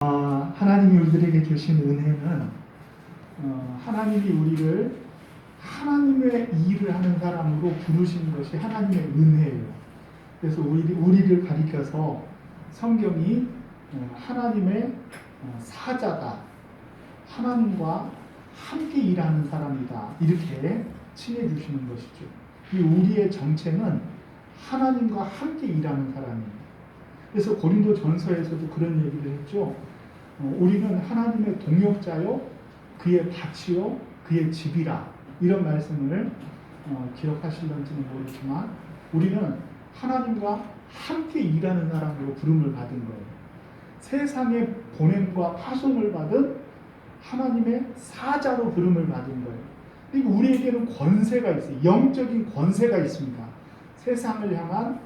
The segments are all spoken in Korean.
하나님이 우리들에게 주신 은혜는 하나님이 우리를 하나님의 일을 하는 사람으로 부르신 것이 하나님의 은혜예요. 그래서 우리를 가리켜서 성경이 하나님의 사자다, 하나님과 함께 일하는 사람이다, 이렇게 칭해 주시는 것이죠. 이 우리의 정체는 하나님과 함께 일하는 사람이에요. 그래서 고린도 전서에서도 그런 얘기를 했죠. 우리는 하나님의 동역자요, 그의 밭이요, 그의 집이라, 이런 말씀을 기억하실런지는 모르지만 우리는 하나님과 함께 일하는 사람으로 부름을 받은 거예요. 세상에 보냄과 파송을 받은 하나님의 사자로 부름을 받은 거예요. 그리고 우리에게는 권세가 있어요. 영적인 권세가 있습니다. 세상을 향한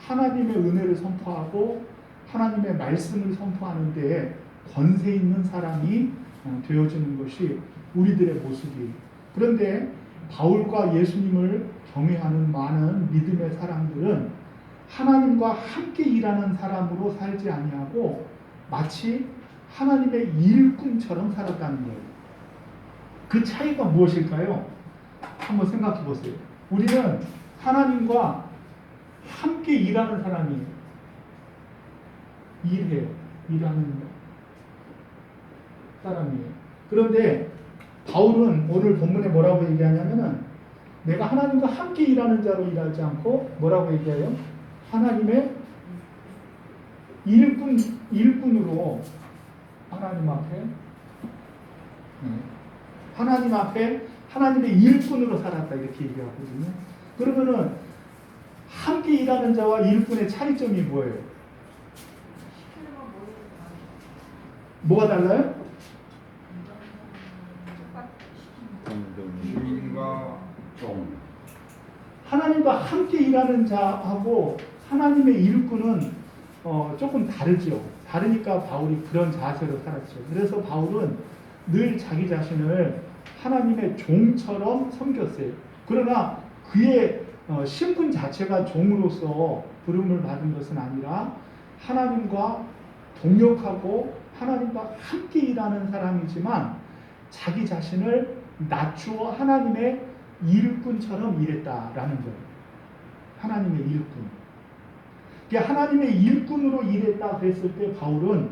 하나님의 은혜를 선포하고 하나님의 말씀을 선포하는 데에 권세 있는 사람이 되어지는 것이 우리들의 모습이에요. 그런데 바울과 예수님을 경외하는 많은 믿음의 사람들은 하나님과 함께 일하는 사람으로 살지 아니하고 마치 하나님의 일꾼처럼 살았다는 거예요. 그 차이가 무엇일까요? 한번 생각해 보세요. 우리는 하나님과 함께 일하는 사람이에요. 일하는 사람이에요. 그런데 바울은 오늘 본문에 뭐라고 얘기하냐면은 내가 하나님과 함께 일하는 자로 일하지 않고 뭐라고 얘기해요? 하나님의 일꾼으로 하나님 앞에 하나님의 일꾼으로 살았다, 이렇게 얘기하거든요. 그러면은 함께 일하는 자와 일꾼의 차이점이 뭐예요? 뭐가 달라요? 주인과 종. 하나님과 함께 일하는 자하고 하나님의 일꾼은 조금 다르죠. 다르니까 바울이 그런 자세로 살았죠. 그래서 바울은 늘 자기 자신을 하나님의 종처럼 섬겼어요. 그러나 그의 신분 자체가 종으로서 부름을 받은 것은 아니라 하나님과 동역하고 하나님과 함께 일하는 사람이지만 자기 자신을 낮추어 하나님의 일꾼처럼 일했다라는 거예요. 하나님의 일꾼. 하나님의 일꾼으로 일했다 그랬을 때 바울은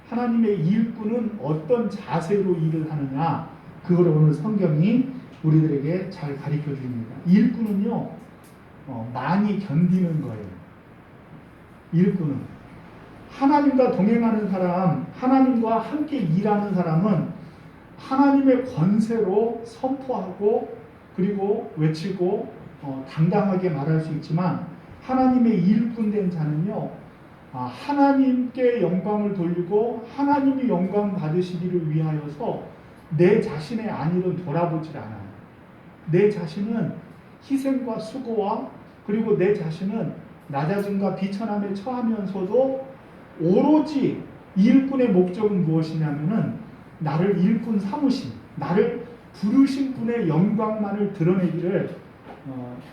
하나님의 일꾼은 어떤 자세로 일을 하느냐, 그걸 오늘 성경이 우리들에게 잘 가르쳐 줍니다. 일꾼은요, 많이 견디는 거예요. 일꾼은 하나님과 동행하는 사람, 하나님과 함께 일하는 사람은 하나님의 권세로 선포하고 그리고 외치고 당당하게 말할 수 있지만 하나님의 일꾼된 자는요, 하나님께 영광을 돌리고 하나님이 영광 받으시기를 위하여서 내 자신의 안일은 돌아보질 않아요. 내 자신은 희생과 수고와 그리고 내 자신은 낮아짐과 비천함에 처하면서도 오로지 일꾼의 목적은 무엇이냐면은 나를 일꾼 삼으신, 나를 부르신 분의 영광만을 드러내기를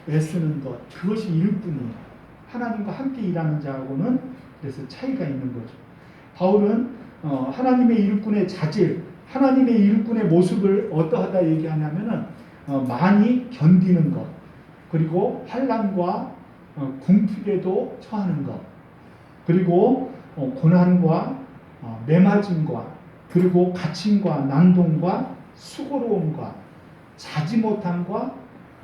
애쓰는 것, 그것이 일꾼이에요. 하나님과 함께 일하는 자하고는 그래서 차이가 있는 거죠. 바울은 하나님의 일꾼의 자질, 하나님의 일꾼의 모습을 어떠하다 얘기하냐면은 많이 견디는 것, 그리고 환난과 궁핍에도 처하는 것, 그리고 고난과 매맞음과 그리고 갇힘과 난동과 수고로움과 자지 못함과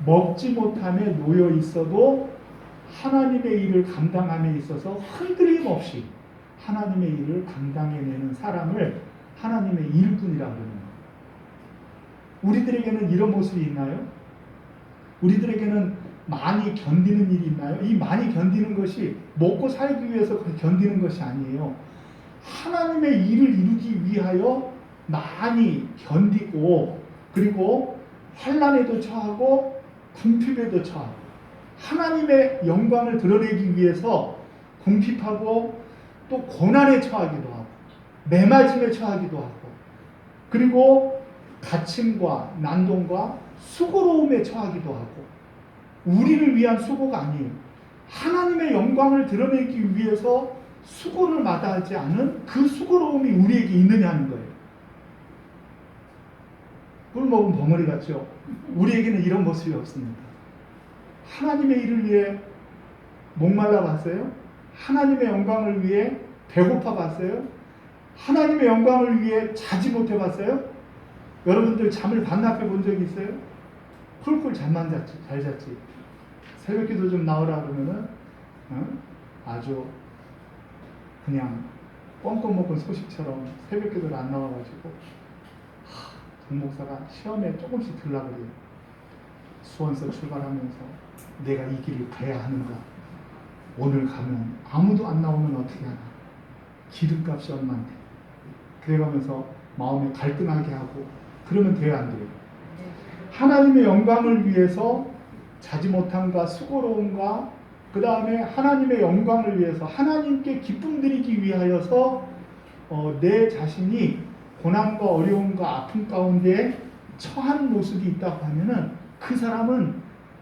먹지 못함에 놓여 있어도 하나님의 일을 감당함에 있어서 흔들림 없이 하나님의 일을 감당해내는 사람을 하나님의 일꾼이라고 하는 거예요. 우리들에게는 이런 모습이 있나요? 우리들에게는 많이 견디는 일이 있나요? 이 많이 견디는 것이 먹고 살기 위해서 견디는 것이 아니에요. 하나님의 일을 이루기 위하여 많이 견디고 그리고 환난에도 처하고 궁핍에도 처하고 하나님의 영광을 드러내기 위해서 궁핍하고 또 고난에 처하기도 하고 매맞음에 처하기도 하고 그리고 갇힘과 난동과 수고로움에 처하기도 하고 우리를 위한 수고가 아니에요. 하나님의 영광을 드러내기 위해서 수고를 마다하지 않은 그 수고로움이 우리에게 있느냐는 거예요. 꿀 먹은 벙어리 같죠? 우리에게는 이런 모습이 없습니다. 하나님의 일을 위해 목말라 봤어요? 하나님의 영광을 위해 배고파 봤어요? 하나님의 영광을 위해 자지 못해 봤어요? 여러분들 잠을 반납해 본 적이 있어요? 쿨쿨 잠만 잤지, 잘 잤지. 새벽기도 좀 나오라 그러면은 아주 그냥 껌껌 먹은 소식처럼 새벽기도를 안 나와가지고 정 목사가 시험에 조금씩 들라고 그래요. 수원서 출발하면서 내가 이 길을 가야 하는가? 오늘 가면 아무도 안 나오면 어떻게 하나? 기름값이 얼만데? 그래가면서 마음에 갈등하게 하고 그러면 돼요, 안 돼요? 하나님의 영광을 위해서 자지 못함과 수고로움과 그 다음에 하나님의 영광을 위해서 하나님께 기쁨 드리기 위하여서 내 자신이 고난과 어려움과 아픔 가운데 처한 모습이 있다고 하면은 그 사람은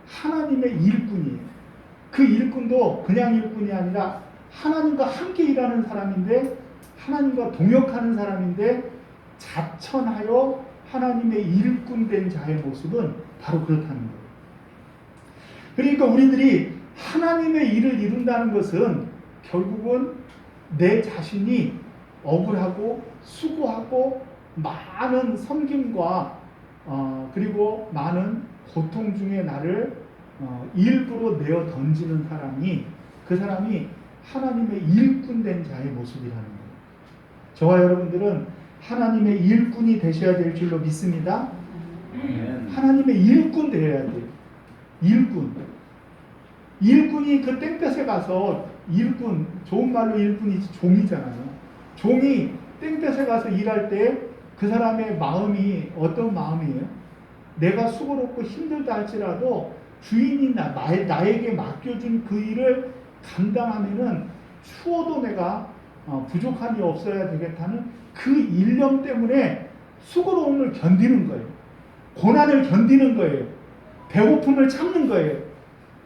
하나님의 일꾼이에요. 그 일꾼도 그냥 일꾼이 아니라 하나님과 함께 일하는 사람인데 하나님과 동역하는 사람인데 자천하여 하나님의 일꾼 된 자의 모습은 바로 그렇다는 거예요. 그러니까 우리들이 하나님의 일을 이룬다는 것은 결국은 내 자신이 억울하고 수고하고 많은 섬김과 그리고 많은 고통 중에 나를 일부러 내어 던지는 사람이 그 사람이 하나님의 일꾼 된 자의 모습이라는 거예요. 저와 여러분들은 하나님의 일꾼이 되셔야 될 줄로 믿습니다. 하나님의 일꾼 되어야 돼요. 일꾼. 일꾼이 그 땡볕에 가서 일꾼, 좋은 말로 일꾼이 종이잖아요. 종이 땡볕에 가서 일할 때 그 사람의 마음이 어떤 마음이에요? 내가 수고롭고 힘들다 할지라도 주인이 나에게 맡겨준 그 일을 감당하면은 추워도 내가 부족함이 없어야 되겠다는 그 일념 때문에 수고로움을 견디는 거예요. 고난을 견디는 거예요. 배고픔을 참는 거예요.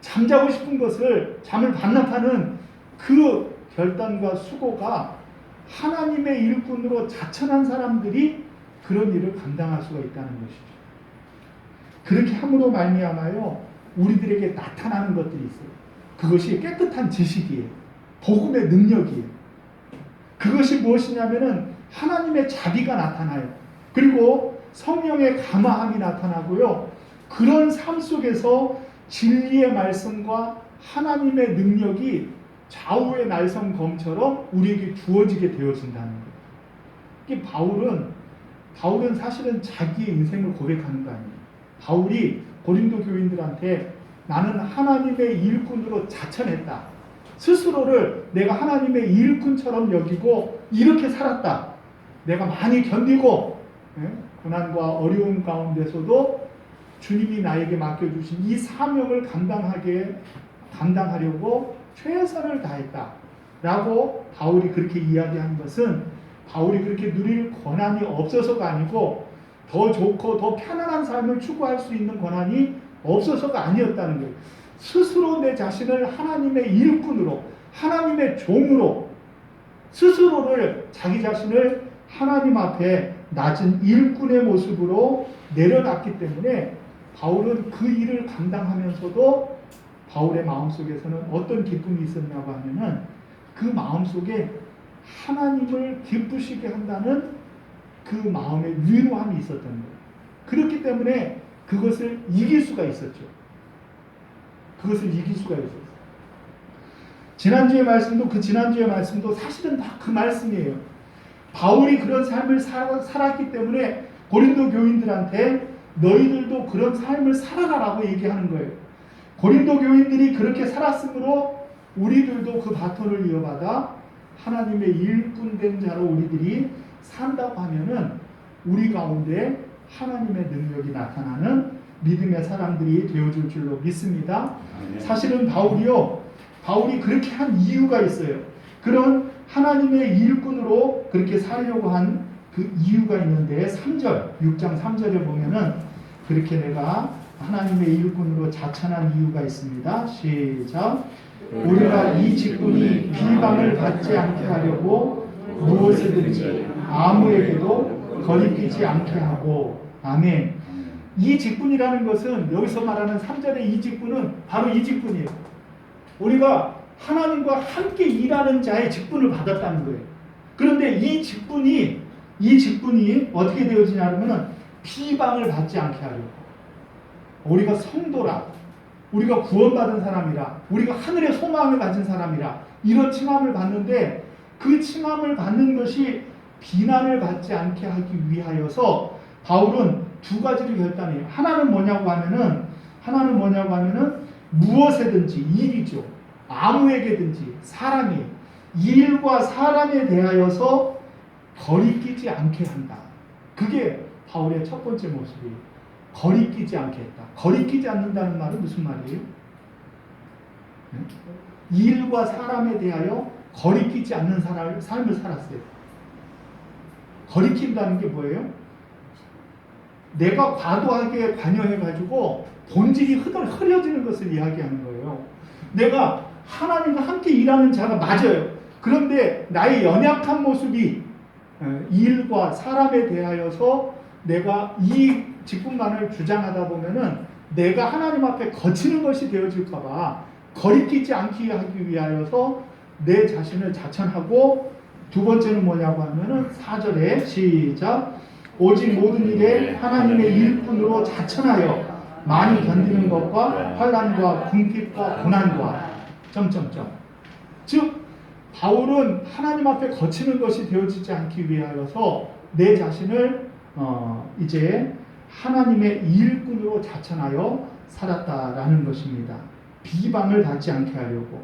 잠자고 싶은 것을 잠을 반납하는 그 결단과 수고가 하나님의 일꾼으로 자천한 사람들이 그런 일을 감당할 수가 있다는 것이죠. 그렇게 함으로 말미암아요 우리들에게 나타나는 것들이 있어요. 그것이 깨끗한 지식이에요. 복음의 능력이에요. 그것이 무엇이냐면은 하나님의 자비가 나타나요. 그리고 성령의 감화함이 나타나고요. 그런 삶 속에서 진리의 말씀과 하나님의 능력이 좌우의 날성검처럼 우리에게 주어지게 되어진다는 거예요. 이게 바울은 사실은 자기의 인생을 고백하는 거 아니에요. 바울이 고린도 교인들한테 나는 하나님의 일꾼으로 자천했다. 스스로를 내가 하나님의 일꾼처럼 여기고 이렇게 살았다. 내가 많이 견디고 고난과 어려움 가운데서도 주님이 나에게 맡겨주신 이 사명을 감당하려고 최선을 다했다. 라고 바울이 그렇게 이야기한 것은 바울이 그렇게 누릴 권한이 없어서가 아니고 더 좋고 더 편안한 삶을 추구할 수 있는 권한이 없어서가 아니었다는 거예요. 스스로 내 자신을 하나님의 일꾼으로 하나님의 종으로 스스로를 자기 자신을 하나님 앞에 낮은 일꾼의 모습으로 내려놨기 때문에 바울은 그 일을 감당하면서도 바울의 마음속에서는 어떤 기쁨이 있었냐고 하면은 그 마음속에 하나님을 기쁘시게 한다는 그 마음의 위로함이 있었던 거예요. 그렇기 때문에 그것을 이길 수가 있었죠. 그것을 이길 수가 있었어요. 지난주의 말씀도 사실은 다 그 말씀이에요. 바울이 그런 삶을 살았기 때문에 고린도 교인들한테 너희들도 그런 삶을 살아가라고 얘기하는 거예요. 고린도 교인들이 그렇게 살았으므로 우리들도 그 바톤을 이어받아 하나님의 일꾼된 자로 우리들이 산다고 하면은 우리 가운데 하나님의 능력이 나타나는 믿음의 사람들이 되어줄 줄로 믿습니다. 사실은 바울이 그렇게 한 이유가 있어요. 그런 하나님의 일꾼으로 그렇게 살려고 한 그 이유가 있는데 6장 3절에 보면은 그렇게 내가 하나님의 일꾼으로 자천한 이유가 있습니다. 시작. 우리가 이 직분이 비방을 받지 않게 하려고 무엇이든지 아무에게도 거리끼지 않게 하고. 아멘. 이 직분이라는 것은 여기서 말하는 3절의 이 직분은 바로 이 직분이에요. 우리가 하나님과 함께 일하는 자의 직분을 받았다는 거예요. 그런데 이 직분이 어떻게 되어지냐면은 비방을 받지 않게 하려고. 우리가 성도라, 우리가 구원받은 사람이라, 우리가 하늘의 소망을 가진 사람이라 이런 칭함을 받는데 그 칭함을 받는 것이 비난을 받지 않게 하기 위하여서 바울은 두 가지를 결단해요. 하나는 뭐냐고 하면은 무엇에든지 일이죠. 아무에게든지 사람이 일과 사람에 대하여서 거리끼지 않게 한다. 그게 바울의 첫 번째 모습이에요. 거리끼지 않게 했다. 거리끼지 않는다는 말은 무슨 말이에요? 일과 사람에 대하여 거리끼지 않는 삶을 살았어요. 거리낀다는 게 뭐예요? 내가 과도하게 관여해가지고 본질이 흐려지는 것을 이야기하는 거예요. 내가 하나님과 함께 일하는 자가 맞아요. 그런데 나의 연약한 모습이 일과 사람에 대하여서 내가 이 직분만을 주장하다 보면은 내가 하나님 앞에 거치는 것이 되어질까봐 거리끼지 않게 하기 위하여서 내 자신을 자천하고, 두 번째는 뭐냐고 하면은 4절에 시작. 오직 모든 일에 하나님의 일꾼으로 자천하여 많이 견디는 것과 환난과 궁핍과 고난과 즉 바울은 하나님 앞에 거치는 것이 되어지지 않기 위하여서 내 자신을 이제 하나님의 일꾼으로 자천하여 살았다라는 것입니다. 비방을 받지 않게 하려고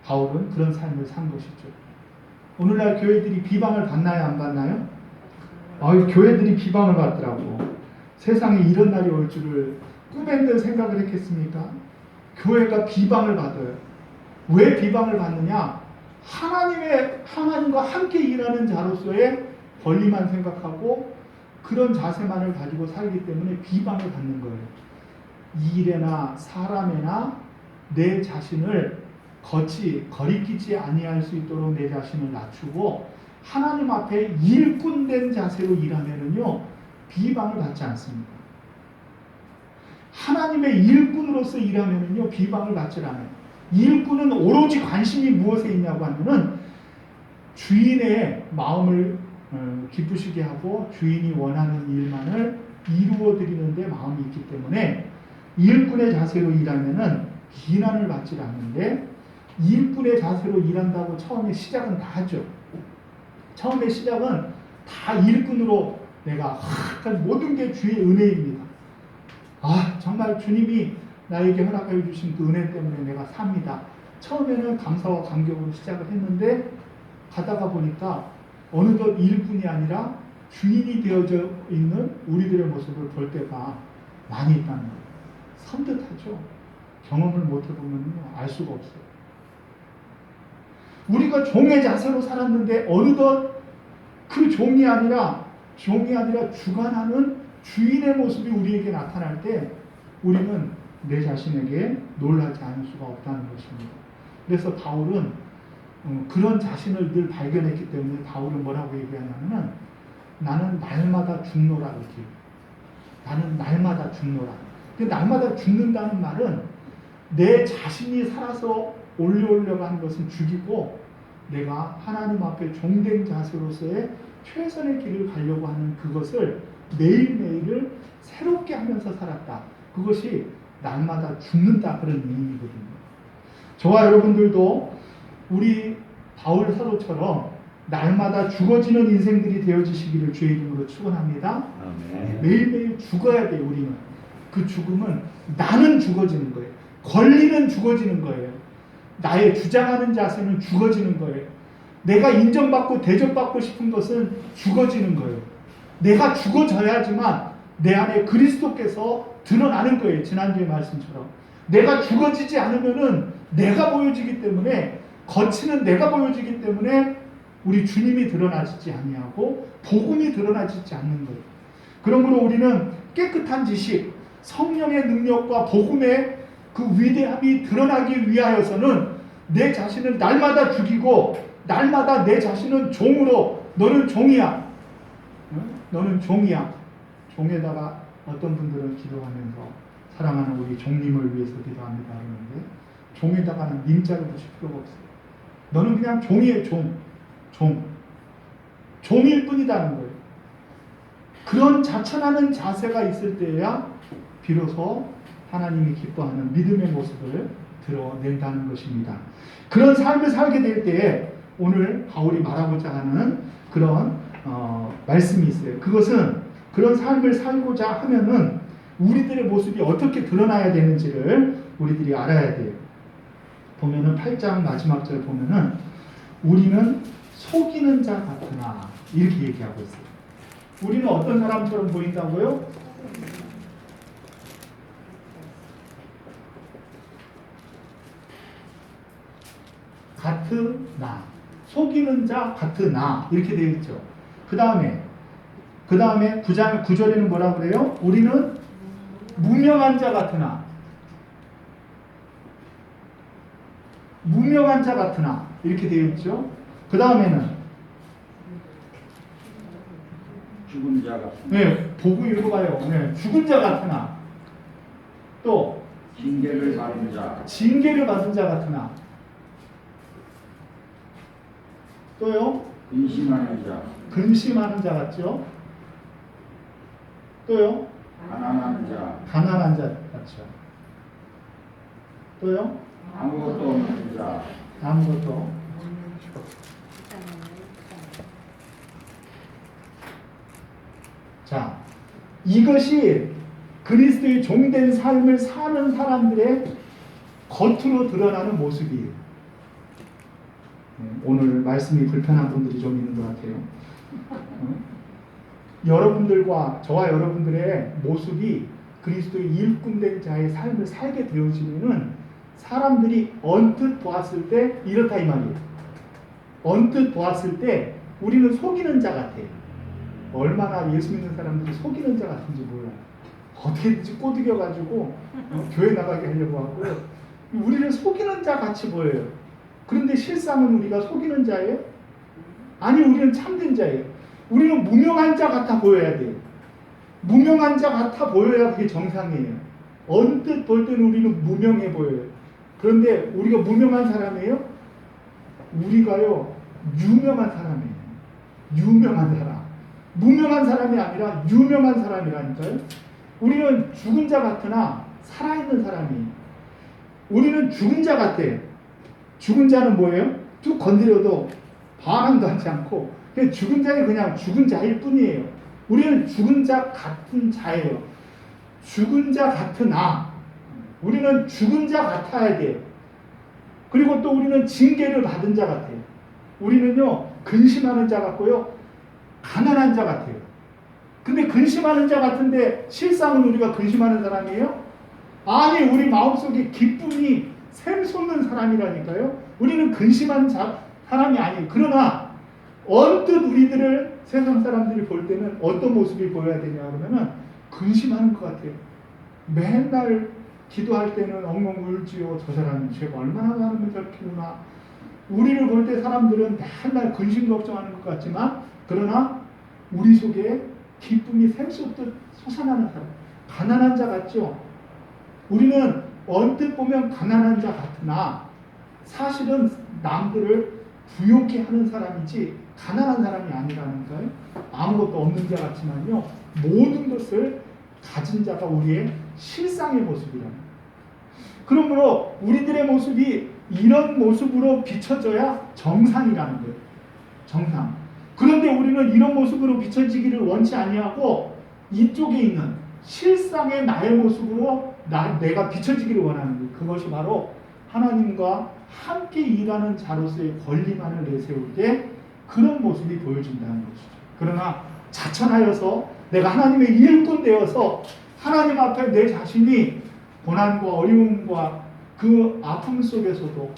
바울은 그런 삶을 산 것이죠. 오늘날 교회들이 비방을 받나요, 안 받나요? 교회들이 비방을 받더라고. 세상에 이런 날이 올 줄을 꿈에도 생각을 했겠습니까? 교회가 비방을 받아요. 왜 비방을 받느냐? 하나님과 함께 일하는 자로서의 권리만 생각하고 그런 자세만을 가지고 살기 때문에 비방을 받는 거예요. 일에나 사람에나 내 자신을 거리끼지 아니할 수 있도록 내 자신을 낮추고 하나님 앞에 일꾼된 자세로 일하면은요 비방을 받지 않습니다. 하나님의 일꾼으로서 일하면은요 비방을 받지 않아요. 일꾼은 오로지 관심이 무엇에 있냐고 하면은 주인의 마음을 기쁘시게 하고 주인이 원하는 일만을 이루어 드리는데 마음이 있기 때문에 일꾼의 자세로 일하면은 비난을 받지 않는데, 일꾼의 자세로 일한다고 처음에 시작은 다 하죠. 처음에 시작은 다 일꾼으로 내가 모든 게 주의 은혜입니다. 정말 주님이 나에게 허락해 주신 그 은혜 때문에 내가 삽니다. 처음에는 감사와 감격으로 시작을 했는데 가다가 보니까 어느덧 일꾼이 아니라 주인이 되어져 있는 우리들의 모습을 볼 때가 많이 있다는 거예요. 섬뜩하죠. 경험을 못 해보면 알 수가 없어요. 우리가 종의 자세로 살았는데 어느덧 그 종이 아니라 주관하는 주인의 모습이 우리에게 나타날 때 우리는 내 자신에게 놀라지 않을 수가 없다는 것입니다. 그래서 바울은 그런 자신을 늘 발견했기 때문에 바울은 뭐라고 얘기하냐면은 나는 날마다 죽노라 이렇게. 나는 날마다 죽노라. 날마다 죽는다는 말은 내 자신이 살아서 올려오려고 하는 것은 죽이고 내가 하나님 앞에 종된 자세로서의 최선의 길을 가려고 하는 그것을 매일매일을 새롭게 하면서 살았다. 그것이 날마다 죽는다 그런 의미거든요. 저와 여러분들도 우리 바울 사도처럼 날마다 죽어지는 인생들이 되어지시기를 주의 이름으로 축원합니다. 매일매일 죽어야 돼요. 우리는. 그 죽음은 나는 죽어지는 거예요. 권리는 죽어지는 거예요. 나의 주장하는 자세는 죽어지는 거예요. 내가 인정받고 대접받고 싶은 것은 죽어지는 거예요. 내가 죽어져야지만 내 안에 그리스도께서 드러나는 거예요. 지난주의 말씀처럼. 내가 죽어지지 않으면은 내가 보여지기 때문에, 거치는 내가 보여지기 때문에 우리 주님이 드러나지 아니하고 복음이 드러나지 않는 거예요. 그러므로 우리는 깨끗한 지식, 성령의 능력과 복음의 그 위대함이 드러나기 위하여서는 내 자신을 날마다 죽이고 날마다 내 자신은 종으로 너는 종이야. 너는 종이야. 종에다가 어떤 분들은 기도하면서 사랑하는 우리 종님을 위해서 기도합니다 그러는데 종에다가는 님자를 붙일 필요가 없어요. 너는 그냥 종이에요. 종일 뿐이다는 거예요. 그런 자천하는 자세가 있을 때야 비로소 하나님이 기뻐하는 믿음의 모습을 드러낸다는 것입니다. 그런 삶을 살게 될 때에 오늘 바울이 말하고자 하는 그런 말씀이 있어요. 그것은 그런 삶을 살고자 하면은 우리들의 모습이 어떻게 드러나야 되는지를 우리들이 알아야 돼요. 보면은 8장 마지막 절 보면은 우리는 속이는 자 같으나 이렇게 얘기하고 있어요. 우리는 어떤 사람처럼 보인다고요? 같으나 속이는 자 같으나 이렇게 되어 있죠. 그 다음에 9절에는 뭐라고 그래요? 우리는 무명한 자 같으나 이렇게 되어 있죠. 그 다음에는 죽은 자 같으나. 네, 보고 읽어봐요. 네, 죽은 자 같으나 또 징계를 받은 자. 징계를 받은 자 같으나 또요 근심하는 자. 근심하는 자 같죠. 또요 가난한 자. 가난한 자 같죠. 또요 아무것도 없는 자. 아무것도. 자, 이것이 그리스도의 종된 삶을 사는 사람들의 겉으로 드러나는 모습이에요. 오늘 말씀이 불편한 분들이 좀 있는 것 같아요. 여러분들과 저와 여러분들의 모습이 그리스도의 일꾼된 자의 삶을 살게 되어지면은 사람들이 언뜻 보았을 때 이렇다 이 말이에요. 언뜻 보았을 때 우리는 속이는 자 같아요. 얼마나 예수 믿는 사람들이 속이는 자 같은지 몰라요. 어떻게든지 꼬드겨가지고 교회 나가게 하려고 하고요. 우리를 속이는 자 같이 보여요. 그런데 실상은 우리가 속이는 자예요? 아니, 우리는 참된 자예요. 우리는 무명한 자 같아 보여야 돼요. 무명한 자 같아 보여야 그게 정상이에요. 언뜻 볼 때는 우리는 무명해 보여요. 그런데 우리가 무명한 사람이에요? 우리가요 유명한 사람이에요. 유명한 사람. 무명한 사람이 아니라 유명한 사람이라니까요. 우리는 죽은 자 같으나 살아있는 사람이에요. 우리는 죽은 자 같아요. 죽은 자는 뭐예요? 쭉 건드려도 반항도 하지 않고 그냥 죽은 자는 그냥 죽은 자일 뿐이에요. 우리는 죽은 자 같은 자예요. 죽은 자 같으나 우리는 죽은 자 같아야 돼요. 그리고 또 우리는 징계를 받은 자 같아요. 우리는요 근심하는 자 같고요 가난한 자 같아요. 근데 근심하는 자 같은데 실상은 우리가 근심하는 사람이에요? 아니, 우리 마음속에 기쁨이 샘솟는 사람이라니까요. 우리는 근심한 사람이 아니에요. 그러나 언뜻 우리들을 세상 사람들이 볼 때는 어떤 모습이 보여야 되냐 그러면은 근심하는 것 같아요. 맨날 기도할 때는 엉엉 울지요. 저 사람이 죄가 얼마나 많으면 저렇게구나. 우리를 볼 때 사람들은 맨날 근심 걱정하는 것 같지만 그러나 우리 속에 기쁨이 샘솟듯 솟아나는 사람. 가난한 자 같죠? 우리는 언뜻 보면 가난한 자 같으나 사실은 남들을 부욕해 하는 사람이지 가난한 사람이 아니라니까요. 아무것도 없는 자 같지만요 모든 것을 가진 자가 우리의 실상의 모습이랍니다. 그러므로 우리들의 모습이 이런 모습으로 비춰져야 정상이라는 거예요. 정상. 그런데 우리는 이런 모습으로 비춰지기를 원치 아니하고 이쪽에 있는 실상의 나의 모습으로 내가 비춰지기를 원하는 거예요. 그것이 바로 하나님과 함께 일하는 자로서의 권리만을 내세울 때 그런 모습이 보여진다는 것이죠. 그러나 자천하여서 내가 하나님의 일꾼 되어서 하나님 앞에 내 자신이 고난과 어려움과 그 아픔 속에서도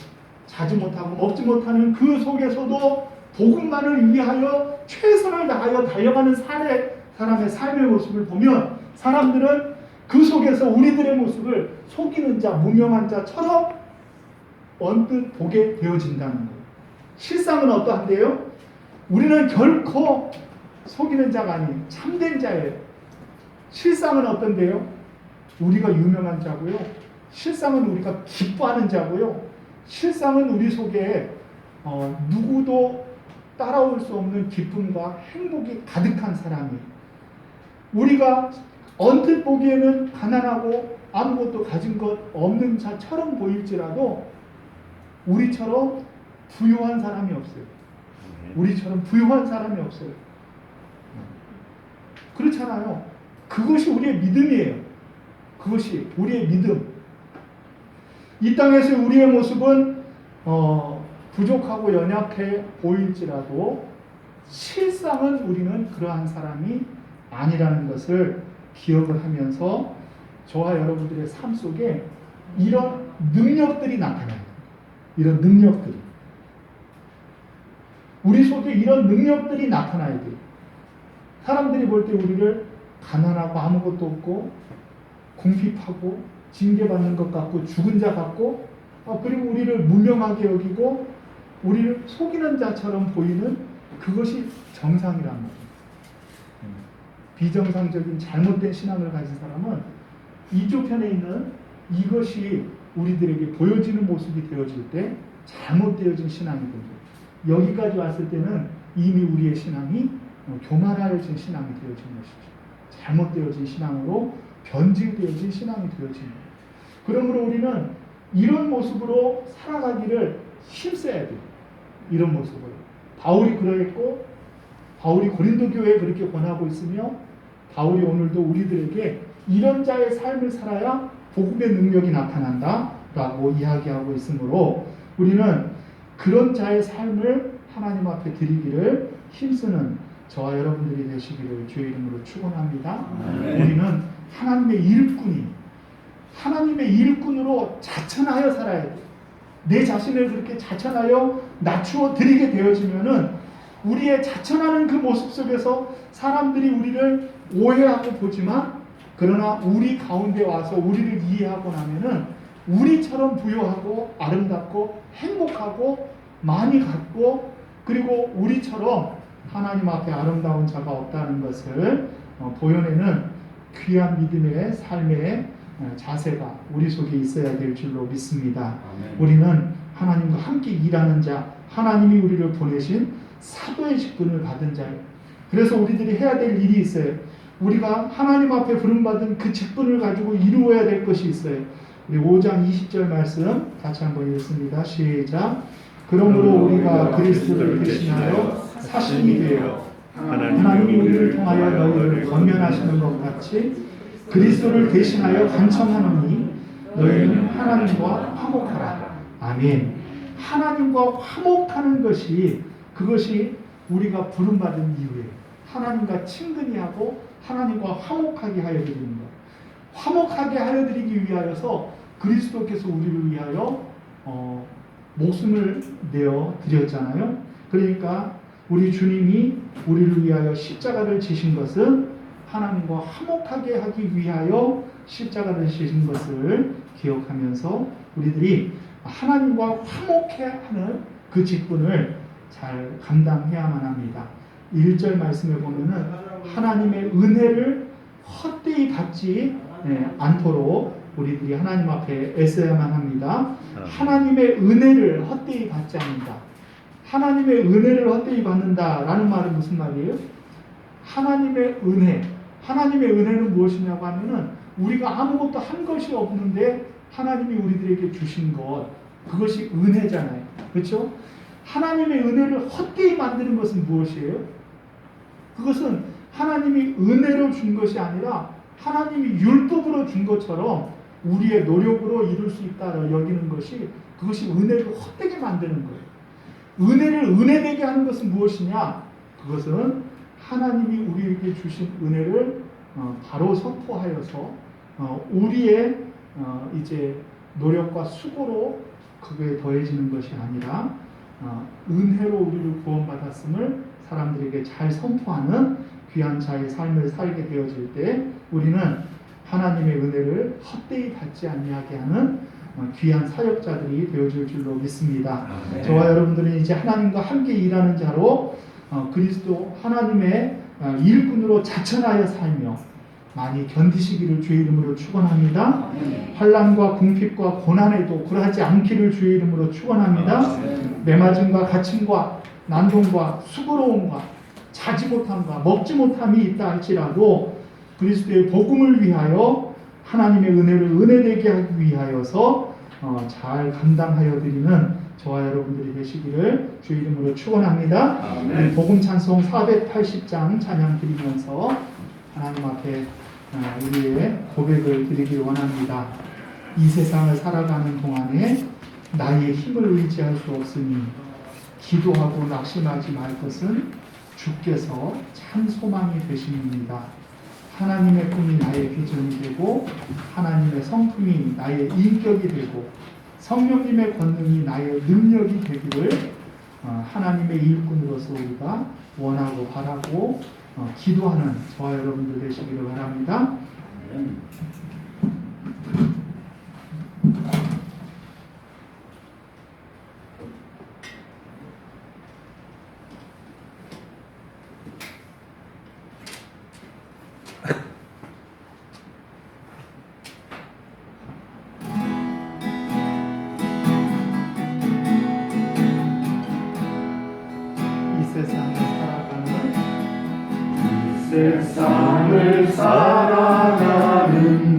자지 못하고 먹지 못하는 그 속에서도 복음만을 위하여 최선을 다하여 달려가는 사람의 삶의 모습을 보면 사람들은 그 속에서 우리들의 모습을 속이는 자, 무명한 자처럼 언뜻 보게 되어진다는 거예요. 실상은 어떠한데요? 우리는 결코 속이는 자가 아닌 참된 자예요. 실상은 어떤데요? 우리가 유명한 자고요. 실상은 우리가 기뻐하는 자고요. 실상은 우리 속에 누구도 따라올 수 없는 기쁨과 행복이 가득한 사람이에요. 우리가 언뜻 보기에는 가난하고 아무것도 가진 것 없는 자처럼 보일지라도 우리처럼 부유한 사람이 없어요. 우리처럼 부유한 사람이 없어요. 그렇잖아요. 그것이 우리의 믿음이에요. 그것이 우리의 믿음. 이 땅에서 우리의 모습은 부족하고 연약해 보일지라도 실상은 우리는 그러한 사람이 아니라는 것을 기억을 하면서 저와 여러분들의 삶 속에 이런 능력들이 나타나요. 이런 능력들이. 우리 속에 이런 능력들이 나타나야 돼요. 사람들이 볼 때 우리를 가난하고 아무것도 없고 궁핍하고 징계받는 것 같고 죽은 자 같고 그리고 우리를 무명하게 여기고 우리를 속이는 자처럼 보이는 그것이 정상이란 말이에요. 비정상적인 잘못된 신앙을 가진 사람은 이쪽 편에 있는 이것이 우리들에게 보여지는 모습이 되어질 때 잘못되어진 신앙이거든요. 여기까지 왔을 때는 이미 우리의 신앙이 교만하여진 신앙이 되어진 것이죠. 잘못되어진 신앙으로 변질되어진 신앙이 되어진 거예요. 그러므로 우리는 이런 모습으로 살아가기를 힘써야 돼요. 이런 모습으로. 바울이 그러했고 바울이 고린도 교회에 그렇게 권하고 있으며 바울이 오늘도 우리들에게 이런 자의 삶을 살아야 복음의 능력이 나타난다라고 이야기하고 있으므로 우리는 그런 자의 삶을 하나님 앞에 드리기를 힘쓰는 저와 여러분들이 되시기를 주의 이름으로 축원합니다. 우리는 하나님의 일꾼이 하나님의 일꾼으로 자천하여 살아야 돼. 내 자신을 그렇게 자천하여 낮추어 드리게 되어지면은 우리의 자천하는 그 모습 속에서 사람들이 우리를 오해하고 보지만 그러나 우리 가운데 와서 우리를 이해하고 나면은 우리처럼 부유하고 아름답고 행복하고 많이 갖고 그리고 우리처럼 하나님 앞에 아름다운 자가 없다는 것을 보여내는 귀한 믿음의 삶의 자세가 우리 속에 있어야 될 줄로 믿습니다. 아멘. 우리는 하나님과 함께 일하는 자, 하나님이 우리를 보내신 사도의 직분을 받은 자예요. 그래서 우리들이 해야 될 일이 있어요. 우리가 하나님 앞에 부름받은 그 직분을 가지고 이루어야 될 것이 있어요. 우리 5장 20절 말씀 같이 한번 읽습니다. 시작. 그러므로 우리가 그리스도를 대신하여 사신이 되어 하나님이 우리를 통하여 너희를 권면하시는 것 같이 그리스도를 대신하여 간청하노니 너희는 하나님과 화목하라. 아멘. 하나님과 화목하는 것이 그것이 우리가 부름받은 이유예요. 하나님과 친근히 하고 하나님과 화목하게 하여 드리는 것. 화목하게 하여 드리기 위하여서 그리스도께서 우리를 위하여 목숨을 내어 드렸잖아요. 그러니까 우리 주님이 우리를 위하여 십자가를 지신 것은 하나님과 화목하게 하기 위하여 십자가를 지신 것을 기억하면서 우리들이 하나님과 화목해 하는 그 직분을 잘 감당해야만 합니다. 1절 말씀에 보면은 하나님의 은혜를 헛되이 받지 않도록 우리들이 하나님 앞에 애써야만 합니다. 하나님의 은혜를 헛되이 받지 않는다. 하나님의 은혜를 헛되이 받는다라는 말은 무슨 말이에요? 하나님의 은혜. 하나님의 은혜는 무엇이냐고 하면은 우리가 아무것도 한 것이 없는데 하나님이 우리들에게 주신 것, 그것이 은혜잖아요. 그렇죠? 하나님의 은혜를 헛되이 만드는 것은 무엇이에요? 그것은 하나님이 은혜로 준 것이 아니라 하나님이 율법으로 준 것처럼 우리의 노력으로 이룰 수 있다고 여기는 것이 그것이 은혜를 헛되게 만드는 거예요. 은혜를 은혜되게 하는 것은 무엇이냐? 그것은 하나님이 우리에게 주신 은혜를 바로 선포하여서 우리의 이제 노력과 수고로 그게 더해지는 것이 아니라 은혜로 우리를 구원받았음을 사람들에게 잘 선포하는 귀한 자의 삶을 살게 되어질 때 우리는 하나님의 은혜를 헛되이 받지 아니하게 하는 귀한 사역자들이 되어줄 줄로 믿습니다. 저와 여러분들은 이제 하나님과 함께 일하는 자로 그리스도 하나님의 일꾼으로 자천하여 살며 많이 견디시기를 주의 이름으로 축원합니다. 환난과 궁핍과 고난에도 굴하지 않기를 주의 이름으로 축원합니다. 매맞음과 갇힘과 난동과 수고로움과 자지 못함과 먹지 못함이 있다 할지라도 그리스도의 복음을 위하여 하나님의 은혜를 은혜되게 하기 위하여서 잘 감당하여 드리는 저와 여러분들이 되시기를 주의 이름으로 축원합니다. 우리 복음 찬송 480장 찬양 드리면서 하나님 앞에 우리의 고백을 드리길 원합니다. 이 세상을 살아가는 동안에 나의 힘을 의지할 수 없으니 기도하고 낙심하지 말 것은 주께서 참 소망이 되심입니다. 하나님의 꿈이 나의 비전이 되고 하나님의 성품이 나의 인격이 되고 성령님의 권능이 나의 능력이 되기를 하나님의 일꾼으로서 우리가 원하고 바라고 기도하는 저와 여러분들 되시기를 바랍니다. 세상을 살아가는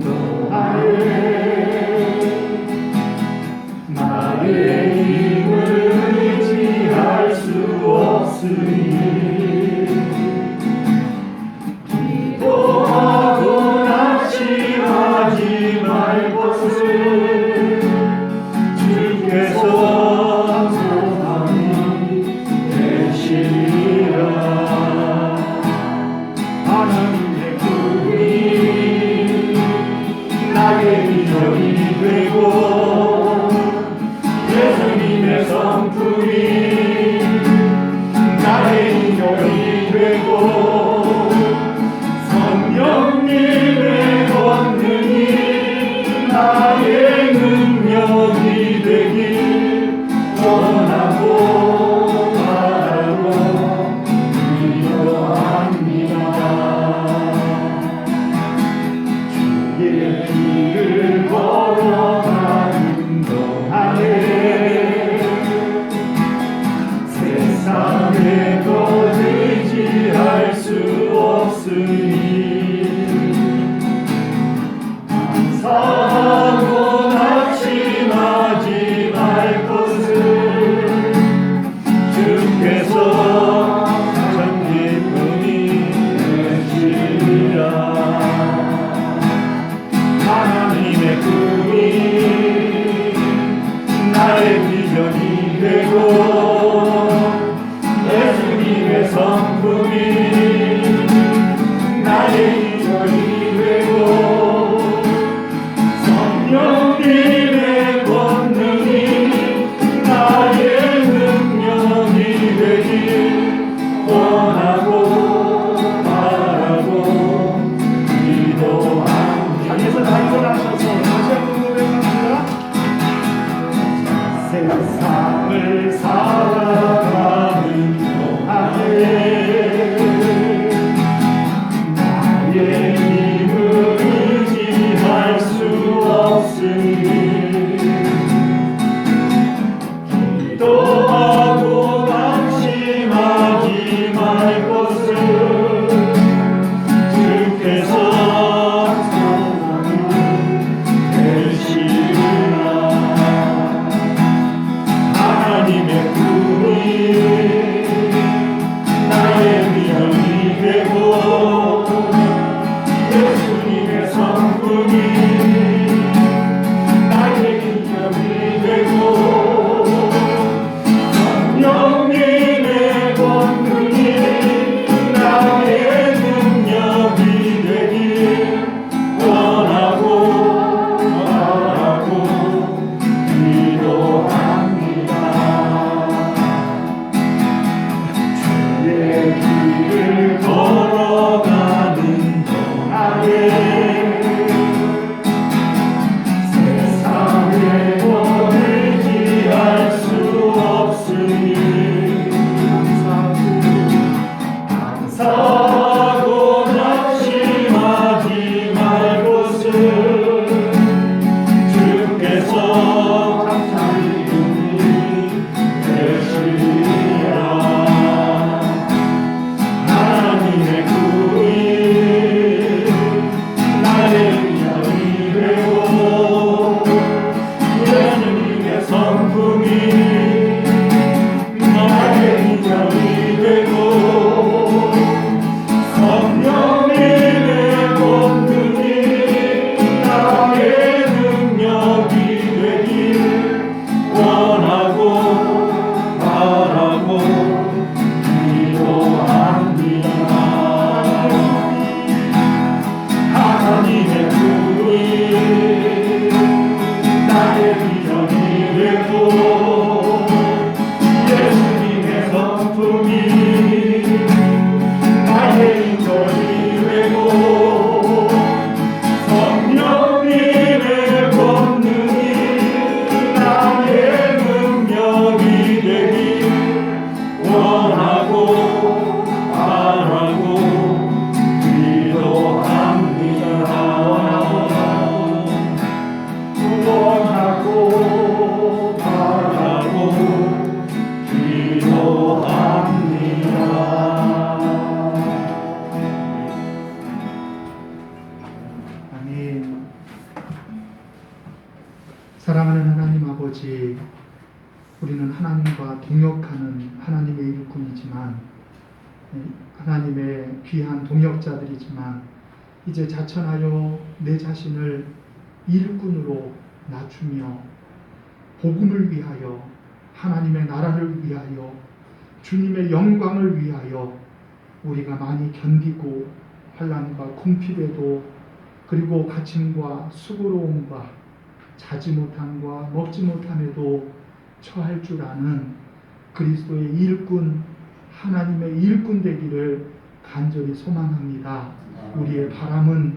동안에 나의 힘을 의지할 수 없으니 기도하고 낙심하지 말 것을 주께서 소망이 되시리라. 하나님의 꿈이 나의 비전이 되고 예수님의 성품이 나의 인격이 되고 성령님의 권능이 나의 능력이 되길 원하고 바라고 기도합니다. 주의 길을 걸어가는 동안에 세상에도 의지할 수 없으니 항상하고 낙심하지 말 것을 주께서 전기뿐이 되시리라. 하나님의 꿈이 나의 비전이 되고 예수님의 성품이 아버지, 우리는 하나님과 동역하는 하나님의 일꾼이지만, 하나님의 귀한 동역자들이지만, 이제 자천하여 내 자신을 일꾼으로 낮추며 복음을 위하여, 하나님의 나라를 위하여, 주님의 영광을 위하여 우리가 많이 견디고 환난과 궁핍에도, 그리고 갇힘과 수고로움과 자지 못함과 먹지 못함에도 처할 줄 아는 그리스도의 일꾼, 하나님의 일꾼 되기를 간절히 소망합니다. 우리의 바람은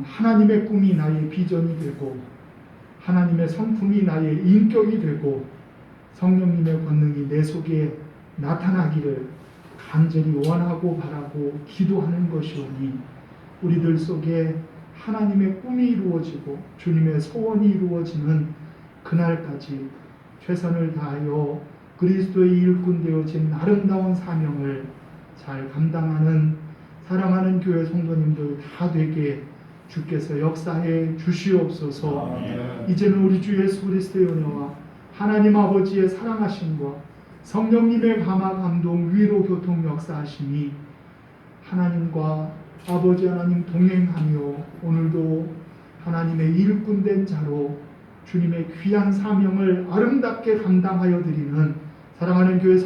하나님의 꿈이 나의 비전이 되고, 하나님의 성품이 나의 인격이 되고, 성령님의 권능이 내 속에 나타나기를 간절히 원하고 바라고 기도하는 것이오니, 우리들 속에 하나님의 꿈이 이루어지고 주님의 소원이 이루어지는 그날까지 최선을 다하여 그리스도의 일꾼 되어진 아름다운 사명을 잘 감당하는 사랑하는 교회 성도님들 다 되게 주께서 역사해 주시옵소서. 이제는 우리 주 예수 그리스도의 은혜와 하나님 아버지의 사랑하심과 성령님의 감화 감동 위로 교통 역사하심이 하나님과 아버지 하나님 동행하며 오늘도 하나님의 일꾼된 자로 주님의 귀한 사명을 아름답게 감당하여 드리는 사랑하는 교회